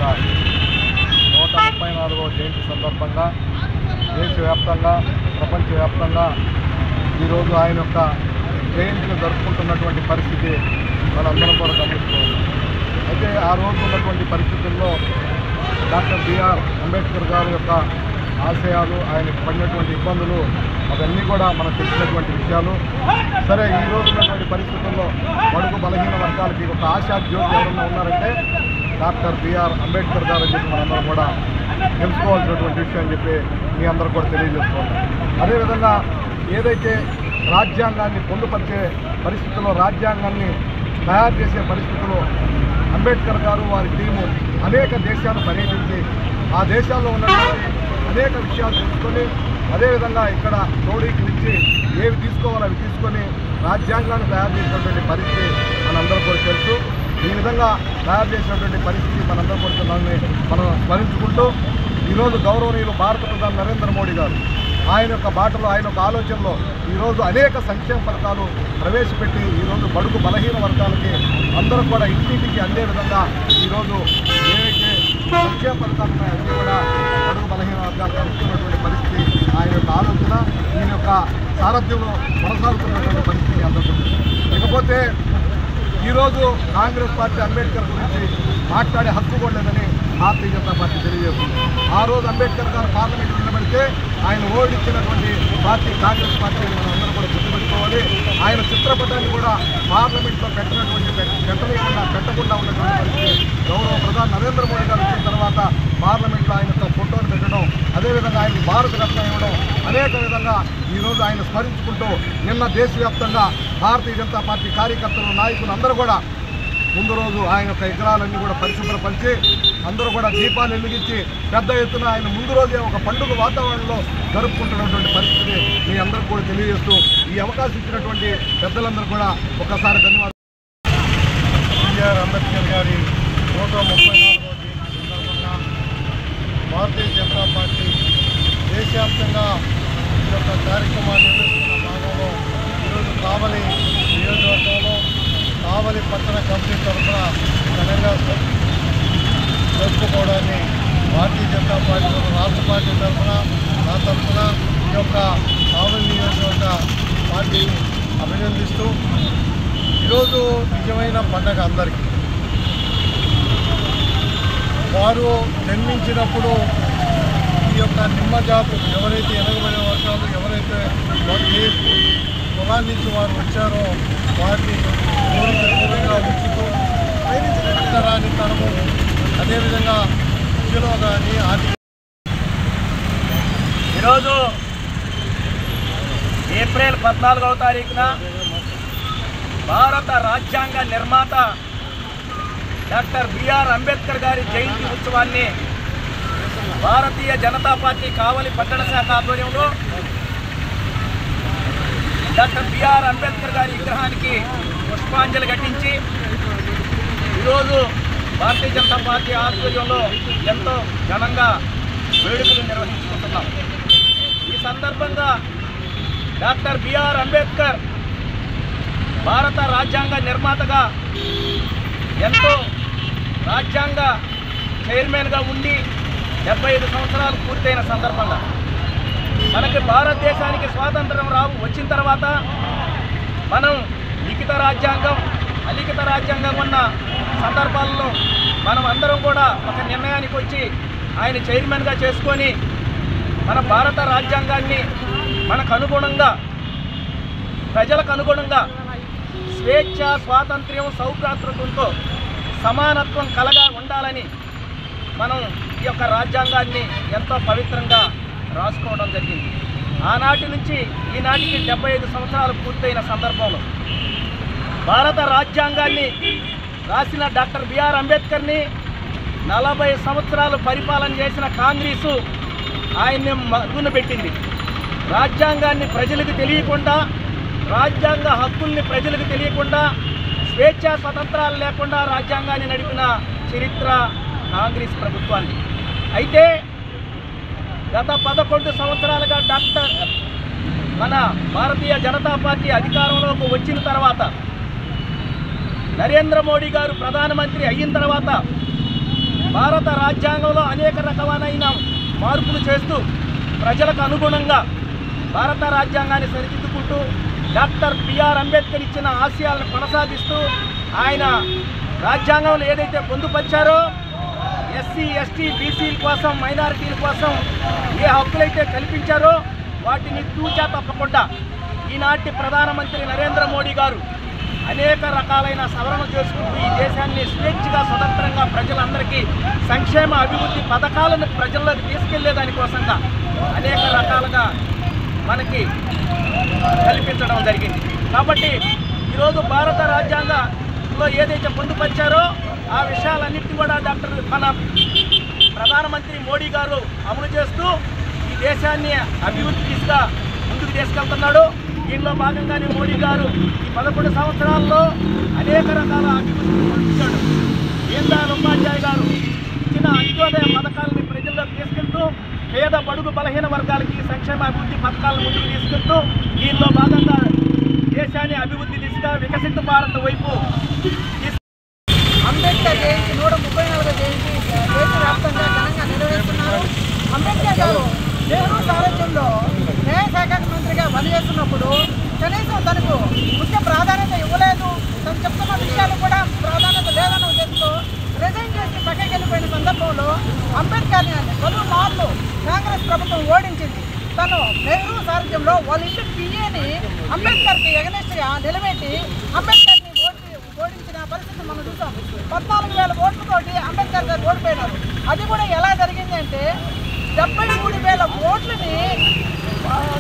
యొక్క 134వ జయంతి సందర్భంగా దేశవ్యాప్తంగా ప్రపంచవ్యాప్తంగా ఈరోజు ఆయన యొక్క జయంతిని జరుపుకుంటున్నటువంటి పరిస్థితి మనందరం కూడా గమనిస్తున్నాం. అయితే ఆ రోజు ఉన్నటువంటి పరిస్థితుల్లో డాక్టర్ బిఆర్ అంబేద్కర్ గారి యొక్క ఆశయాలు, ఆయనకు పడినటువంటి ఇబ్బందులు అవన్నీ కూడా మనకు తెలిసినటువంటి విషయాలు. సరే, ఈ రోజు ఉన్నటువంటి పరిస్థితుల్లో బడుగు బలహీన వర్గాలకి ఒక ఆశా జ్యోతి ఎవరన్నా ఉన్నారంటే డాక్టర్ బిఆర్ అంబేద్కర్ గారు అని చెప్పి మనందరం కూడా తెలుసుకోవాల్సినటువంటి విషయం అని చెప్పి మీ అందరూ కూడా తెలియజేస్తున్నాం. అదేవిధంగా ఏదైతే రాజ్యాంగాన్ని పొందుపరిచే పరిస్థితుల్లో, రాజ్యాంగాన్ని తయారు చేసే పరిస్థితుల్లో అంబేద్కర్ గారు వారి టీము అనేక దేశాలు పర్యటించి ఆ దేశాల్లో ఉన్నటువంటి అనేక విషయాలు తెలుసుకొని అదేవిధంగా ఇక్కడ తోడీకి ఇచ్చి ఏవి తీసుకోవాలో అవి తీసుకొని రాజ్యాంగాన్ని తయారు చేసినటువంటి పరిస్థితి మనందరూ కూడా తెలుసు. ఈ విధంగా తయారు చేసినటువంటి పరిస్థితి మనందరూ కూడా మనం స్మరించుకుంటూ ఈరోజు గౌరవనీయులు భారత ప్రధాని నరేంద్ర మోడీ గారు ఆయన యొక్క బాటలో, ఆయన యొక్క ఆలోచనలో ఈరోజు అనేక సంక్షేమ పథకాలు ప్రవేశపెట్టి ఈరోజు బడుగు బలహీన వర్గాలకి అందరూ కూడా ఇంటింటికి అందే విధంగా ఈరోజు ఏవైతే సంక్షేమ పథకాలు ఉన్నాయో అన్నీ కూడా బడుగు బలహీన వర్గాలకు అందుతున్నటువంటి పరిస్థితి ఆయన యొక్క ఆలోచన, ఈయన యొక్క సారథ్యంలో కొనసాగుతున్నటువంటి పరిస్థితి అందరూ. ఇకపోతే ఈరోజు కాంగ్రెస్ పార్టీ అంబేద్కర్ గురించి మాట్లాడే హక్కు కూడా లేదని భారతీయ జనతా పార్టీ తెలియజేస్తుంది. ఆ రోజు అంబేద్కర్ గారు పార్లమెంట్లో నిలబడితే ఆయన ఓడించినటువంటి పార్టీ కాంగ్రెస్ పార్టీ మనం అందరూ కూడా గుర్తుపెట్టుకోవాలి. ఆయన చిత్రపటాన్ని కూడా పార్లమెంట్లో పెట్టకుండా ఉన్నటువంటి పరిస్థితి గౌరవ ప్రధాని నరేంద్ర మోడీ గారు వచ్చిన తర్వాత పార్లమెంట్లో ఆయనతో ఫోటోలు పెట్టడం, అదేవిధంగా ఆయనకు భారత రత్న ఇవ్వడం, అనేక విధంగా ఈరోజు ఆయన స్మరించుకుంటూ నిన్న దేశవ్యాప్తంగా భారతీయ జనతా పార్టీ కార్యకర్తలు, నాయకులు అందరూ కూడా ముందు రోజు ఆయన యొక్క విగ్రహాలన్నీ కూడా పరిశుభ్రపరిచి అందరూ కూడా దీపాలు వెలిగించి పెద్ద ఎత్తున ఆయన ముందు రోజే ఒక పండుగ వాతావరణంలో జరుపుకుంటున్నటువంటి పరిస్థితి మీ అందరికీ కూడా తెలియజేస్తూ ఈ అవకాశం ఇచ్చినటువంటి పెద్దలందరూ కూడా ఒకసారి ధన్యవాదాలు. బిఆర్ అంబేద్కర్ గారి 134వ జయంతి సందర్భంగా భారతీయ జనతా పార్టీ దేశవ్యాప్తంగా ఈ యొక్క కార్యక్రమాన్ని నిర్వహిస్తున్న భాగంలో ఈరోజు కావలి నియోజకవర్గంలో కావలి పట్టణ కమిటీ తరఫున ఘనంగా జరుపుకోవడాన్ని భారతీయ జనతా పార్టీ రాష్ట్ర పార్టీ తరఫున నా తరఫున ఈ యొక్క కావలి నియోజకవర్గ పార్టీని అభినందిస్తూ ఈరోజు నిజమైన పండగ అందరికీ. వారు జన్మించినప్పుడు ఈ యొక్క నిమ్మ జాబు ఎవరైతే వెనుకబడిన వర్గాలు, ఎవరైతే ఏ కులాల నుంచి వారు వచ్చారో వారిని పూర్తిగా ఉంచుతూ రానితనము, అదేవిధంగా విద్యలో కానీ ఆర్థిక. ఈరోజు ఏప్రిల్ 14వ తారీఖున భారత రాజ్యాంగ నిర్మాత డాక్టర్ బిఆర్ అంబేద్కర్ గారి జయంతి ఉత్సవాన్ని భారతీయ జనతా పార్టీ కావలి పట్టణ శాఖ ఆధ్వర్యంలో డాక్టర్ బిఆర్ అంబేద్కర్ గారి విగ్రహానికి పుష్పాంజలి ఘటించి ఈరోజు భారతీయ జనతా పార్టీ ఆధ్వర్యంలో ఎంతో ఘనంగా వేడుకలు నిర్వహించుకుంటున్నాం. ఈ సందర్భంగా డాక్టర్ బిఆర్ అంబేద్కర్ భారత రాజ్యాంగ నిర్మాతగా ఎంతో రాజ్యాంగ చైర్మన్గా ఉండి 75 సంవత్సరాలు పూర్తయిన సందర్భంగా మనకి భారతదేశానికి స్వాతంత్రం వచ్చిన తర్వాత మనం లిఖిత రాజ్యాంగం, అలిఖిత రాజ్యాంగం ఉన్న సందర్భాల్లో మనం అందరం కూడా ఒక నిర్ణయానికి వచ్చి ఆయన చైర్మన్గా చేసుకొని మన భారత రాజ్యాంగాన్ని మనకు అనుగుణంగా, ప్రజలకు అనుగుణంగా స్వేచ్ఛ, స్వాతంత్ర్యం, సౌభ్రాతృత్వంతో సమానత్వం కలగా ఉండాలని మనం ఈ యొక్క రాజ్యాంగాన్ని ఎంతో పవిత్రంగా రాసుకోవడం జరిగింది. ఆనాటి నుంచి ఈనాటికి 75 సంవత్సరాలు పూర్తయిన సందర్భంలో భారత రాజ్యాంగాన్ని రాసిన డాక్టర్ బిఆర్ అంబేద్కర్ని 40 సంవత్సరాలు పరిపాలన చేసిన కాంగ్రెసు ఆయన్ని మరుగున పెట్టింది. రాజ్యాంగాన్ని ప్రజలకు తెలియకుండా, రాజ్యాంగ హక్కుల్ని ప్రజలకు తెలియకుండా, స్వేచ్ఛా స్వతంత్రాలు లేకుండా రాజ్యాంగాన్ని నడిపిన చరిత్ర కాంగ్రెస్ ప్రభుత్వాన్ని. అయితే గత 11 సంవత్సరాలుగా మన భారతీయ జనతా పార్టీ అధికారంలోకి వచ్చిన తర్వాత, నరేంద్ర మోడీ గారు ప్రధానమంత్రి అయిన తర్వాత భారత రాజ్యాంగంలో అనేక రకమైన మార్పులు చేస్తూ ప్రజలకు అనుగుణంగా భారత రాజ్యాంగాన్ని సరిదిద్దుకుంటూ డాక్టర్ బిఆర్ అంబేద్కర్ ఇచ్చిన ఆశయాలను కొనసాగిస్తూ ఆయన రాజ్యాంగంలో ఏదైతే పొందుపరిచారో ఎస్సీ ఎస్టీ బీసీల కోసం మైనారిటీల కోసం ఏ హక్కులైతే కల్పించారో వాటిని తూచా తప్పకుండా ఈనాటి ప్రధానమంత్రి నరేంద్ర మోడీ గారు అనేక రకాలైన సవరణ చేసుకుంటూ ఈ దేశాన్ని స్వేచ్ఛగా స్వతంత్రంగా ప్రజలందరికీ సంక్షేమ అభివృద్ధి పథకాలను ప్రజల్లోకి తీసుకెళ్లేదానికోసంగా అనేక రకాలుగా మనకి కల్పించడం జరిగింది. కాబట్టి ఈరోజు భారత రాజ్యాంగంలో ఏదైతే పొందుపరిచారో ఆ విషయాలన్నింటినీ కూడా మన ప్రధానమంత్రి మోడీ గారు అమలు చేస్తూ ఈ దేశాన్ని అభివృద్ధి దిశగా ముందుకు తీసుకెళ్తున్నాడు. దీనిలో భాగంగానే మోడీ గారు ఈ 11 సంవత్సరాల్లో అనేక రకాల అభివృద్ధి పొందించాడు. దీన్ ఉపాధ్యాయ గారు ఇచ్చిన అంత్యోదయ పథకాలని ప్రజల్లోకి తీసుకెళ్తూ పేద బడుగు బలహీన వర్గాలకి సంక్షేమ అభివృద్ధి పథకాలను ముందుకు తీసుకెళ్తూ దీనిలో భాగంగా దేశాన్ని అభివృద్ధి దిశగా వికసిత భారత్ వైపు అంబేద్కర్ జయంతి 134వ జయంతి దేశవ్యాప్తంగా ఘనంగా నిర్వహిస్తున్నారు. అంబేద్కర్ గారు నెహ్రూ సారథ్యంలో న్యాయశాఖ మంత్రిగా పనిచేస్తున్నప్పుడు కనీసం తనకు ముఖ్య ప్రాధాన్యత ఇవ్వలేదు, తను చెప్తున్న విషయాలు కూడా ప్రాధాన్యత లేదన్న ఉద్దేశంతో రిజైన్ చేసి పక్కకి వెళ్ళిపోయిన సందర్భంలో అంబేద్కర్ని పలు మార్లు కాంగ్రెస్ ప్రభుత్వం ఓడించింది. తను నెహ్రూ సారథ్యంలో వాళ్ళ ఇంటి పిఏని అంబేద్కర్కి ఎగనెస్ట్గా నిలబెట్టి అంబేద్కర్ని ఓడించిన పరిస్థితి మనం చూసాం. 14,000 ఓట్లతోటి అంబేద్కర్ గారు ఓడిపోయినారు. అది కూడా ఎలా జరిగింది అంటే 73,000 ఓట్లని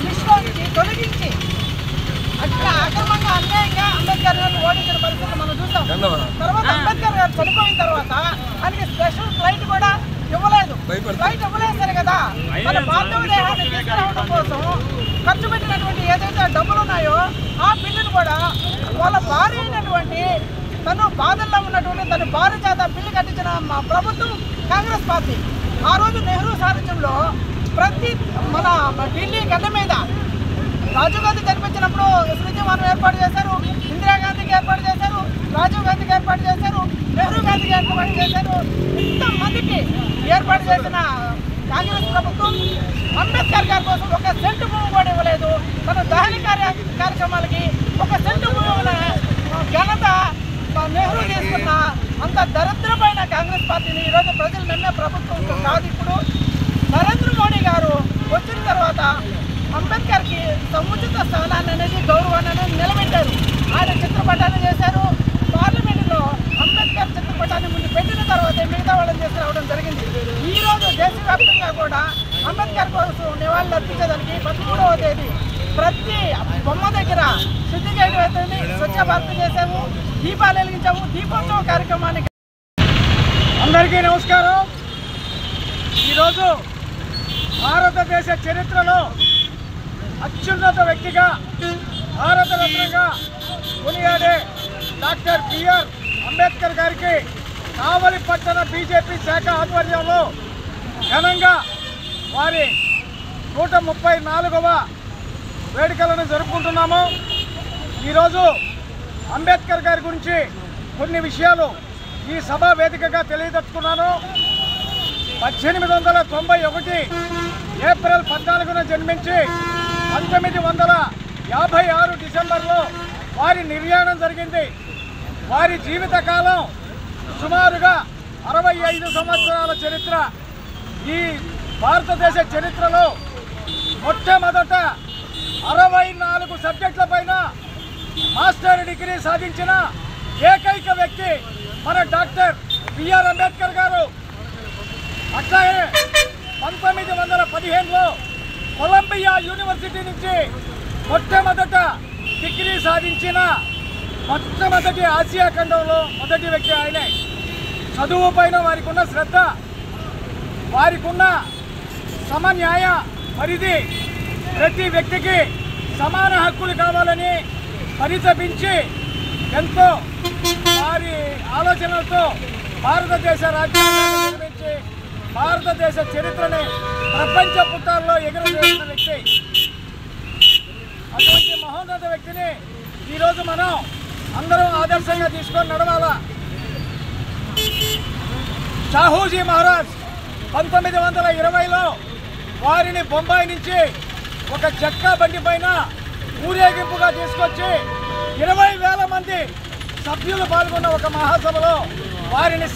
లిస్టులోంచి తొలగించి అట్లా అక్రమంగా అన్యాయంగా అంబేద్కర్ గారిని ఓడించిన పరిస్థితి మనం చూసాం. తర్వాత అంబేద్కర్ గారు చనిపోయిన తర్వాత ఆయనకి స్పెషల్ ఫ్లైట్ కూడా ఇవ్వలేదు. ఫ్లైట్ ఇవ్వలేదు సరే కదా, మన పార్థివ దేహాన్ని తీసుకురావడం కోసం ఖర్చు పెట్టినటువంటి ఏదైతే డబ్బులు ఉన్నాయో ఆ బిల్లును కూడా వాళ్ళ భార్య అయినటువంటి తను బాధల్లో ఉన్నటువంటి తన భార్య చేత బిల్లు కట్టించిన ప్రభుత్వం కాంగ్రెస్ పార్టీ. ఆ రోజు నెహ్రూ సారథ్యంలో ప్రతి మన ఢిల్లీ గడ్డ మీద రాజీవ్ గాంధీ కనిపించినప్పుడు స్మృతివనం ఏర్పాటు చేశారు, ఇందిరాగాంధీకి ఏర్పాటు చేశారు, రాజీవ్ గాంధీకి ఏర్పాటు చేశారు, నెహ్రూ గాంధీకి ఏర్పాటు చేశారు. ఇంతమందికి ఏర్పాటు చేసిన కాంగ్రెస్ ప్రభుత్వం అంబేద్కర్ గారి కోసం ఒక సెంటు భూమి కూడా ఇవ్వలేదు. తన దహన కార్యక్రమాలకి ఒక సెంటు భూమి ఘనత నెహ్రూ తీసుకున్న అంత దరిద్రమైన కాంగ్రెస్ పార్టీని ఈరోజు ప్రజలు నమ్మే ప్రభుత్వం కాదు. ఇప్పుడు నరేంద్ర మోడీ గారు వచ్చిన తర్వాత అంబేద్కర్కి సముచిత స్థానాన్ని అనేది గౌరవాన్ని అనేది నిలబెట్టారు. ఆయన చిత్రపటాన్ని చేశారు. పార్లమెంటులో అంబేద్కర్ చిత్రపటాన్ని ముందు పెట్టిన తర్వాత మిగతా వాళ్ళని తీసుకురావడం జరిగింది. ఈరోజు దేశవ్యాప్తంగా కూడా అంబేద్కర్ కోసం నివాళులు అర్పించేదానికి 13వ తేదీ ప్రతి బొమ్మ దగ్గర శుద్ధి చేయడం అవుతుంది. స్వచ్ఛ భారత్ చేసాము, దీపాలు వెలిగించాము. దీపోత్సవ కార్యక్రమానికి అందరికీ నమస్కారం. ఈరోజు భారతదేశ చరిత్రలో అత్యున్నత వ్యక్తిగా భారతరత్నగా కొనియాడే డాక్టర్ బిఆర్ అంబేద్కర్ గారికి కావలి పట్టణ బీజేపీ శాఖ ఆధ్వర్యంలో ఘనంగా వారి 134వ వేడుకలను జరుపుకుంటున్నాము. ఈరోజు అంబేద్కర్ గారి గురించి కొన్ని విషయాలు ఈ సభా వేదికగా తెలియదలుచుకున్నాను. 1891 ఏప్రిల్ 14న జన్మించి 1956 డిసెంబర్లో వారి నిర్యాణం జరిగింది. వారి జీవితకాలం సుమారుగా 65 సంవత్సరాల చరిత్ర. ఈ భారతదేశ చరిత్రలో మొట్టమొదట 64 సబ్జెక్టుల పైన మాస్టర్ డిగ్రీ సాధించిన ఏకైక వ్యక్తి మన డాక్టర్ బిఆర్ అంబేద్కర్ గారు. అట్లాగే 1915లో కొలంబియా యూనివర్సిటీ నుంచి మొట్టమొదట డిగ్రీ సాధించిన మొట్టమొదటి ఆసియా ఖండంలో మొదటి వ్యక్తి ఆయనే. చదువు పైన వారికి ఉన్న శ్రద్ధ, వారికి ఉన్న సమన్యాయ పరిధి, ప్రతి వ్యక్తికి సమాన హక్కులు కావాలని పరితపించి ఎంతో వారి ఆలోచనలతో భారతదేశ రాజ్యాంగాన్ని నిర్మించి భారతదేశ చరిత్రని ప్రపంచ పుటాల్లో ఎగురవేసిన వ్యక్తి. అటువంటి మహోన్నత వ్యక్తిని ఈరోజు మనం అందరం ఆదర్శంగా తీసుకొని నడవాలా. షాహూజీ మహారాజ్ 1920లో వారిని బొంబాయి నుంచి ఒక జట్కా బండి పైన ఊరేగింపుగా తీసుకొచ్చి 20,000 మంది సభ్యులు పాల్గొన్న ఒక మహాసభలో వారిని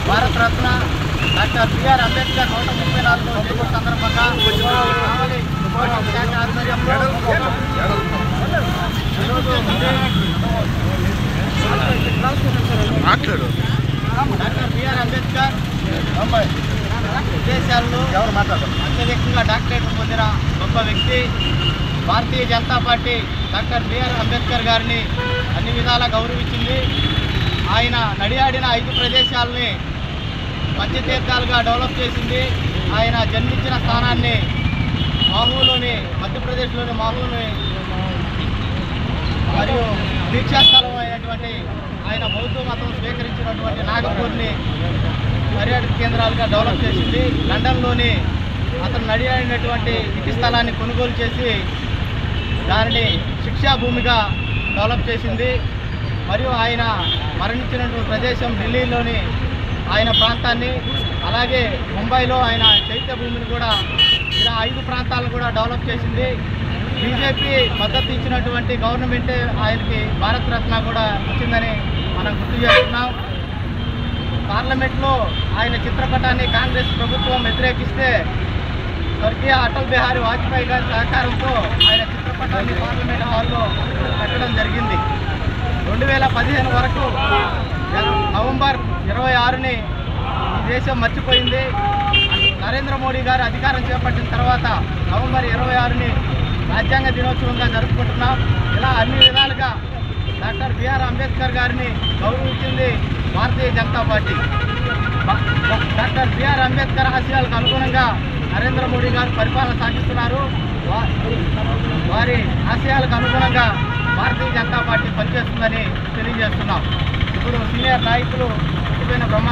భారతరత్న డాక్టర్ బిఆర్ అంబేద్కర్ 134వ జయంతి సందర్భంగా కావలి శాఖ ఆధ్వర్యంలో డాక్టర్ బిఆర్ అంబేద్కర్ విదేశాల్లో అత్యధికంగా డాక్టరేట్ పొందిన గొప్ప వ్యక్తి. భారతీయ జనతా పార్టీ డాక్టర్ బిఆర్ అంబేద్కర్ గారిని అన్ని విధాలా గౌరవించింది. ఆయన నడియాడిన 5 ప్రదేశాలని పంచతీర్థాలుగా డెవలప్ చేసింది. ఆయన జన్మించిన స్థానాన్ని మాహూలోని మధ్యప్రదేశ్లోని మాహూని మరియు దీక్షాస్థలం అయినటువంటి ఆయన బౌద్ధ మతం స్వీకరించినటువంటి నాగపూర్ని పర్యాటక కేంద్రాలుగా డెవలప్ చేసింది. లండన్లోని అతను నడియాడినటువంటి ఇంటి స్థలాన్ని కొనుగోలు చేసి దానిని శిక్షా భూమిగా డెవలప్ చేసింది. మరియు ఆయన మరణించినటువంటి ప్రదేశం ఢిల్లీలోని ఆయన ప్రాంతాన్ని, అలాగే ముంబైలో ఆయన చైత్య భూమిని కూడా ఇలా 5 ప్రాంతాలను కూడా డెవలప్ చేసింది. బీజేపీ మద్దతు ఇచ్చినటువంటి గవర్నమెంటే ఆయనకి భారతరత్న కూడా ఇచ్చిందని మనం గుర్తు చేస్తున్నాం. పార్లమెంట్లో ఆయన చిత్రపటాన్ని కాంగ్రెస్ ప్రభుత్వం వ్యతిరేకిస్తే స్వర్గీయ అటల్ బిహారీ వాజ్పేయి గారి సహకారంతో ఆయన చిత్రపటాన్ని పార్లమెంట్ హాల్లో పెట్టడం జరిగింది. 2015 వరకు నవంబర్ 26ని ఈ దేశం మర్చిపోయింది. నరేంద్ర మోడీ గారు అధికారం చేపట్టిన తర్వాత నవంబర్ 26ని రాజ్యాంగ దినోత్సవంగా జరుపుకుంటున్నాం. ఇలా అన్ని విధాలుగా డాక్టర్ బిఆర్ అంబేద్కర్ గారిని గౌరవించింది భారతీయ జనతా పార్టీ. డాక్టర్ బిఆర్ అంబేద్కర్ ఆశయాలకు అనుగుణంగా నరేంద్ర మోడీ గారు పరిపాలన సాగిస్తున్నారు. వారి ఆశయాలకు అనుగుణంగా భారతీయ జనతా పార్టీ పనిచేస్తుందని తెలియజేస్తున్నాం. ఇప్పుడు సీనియర్ నాయకులు బ్రహ్మ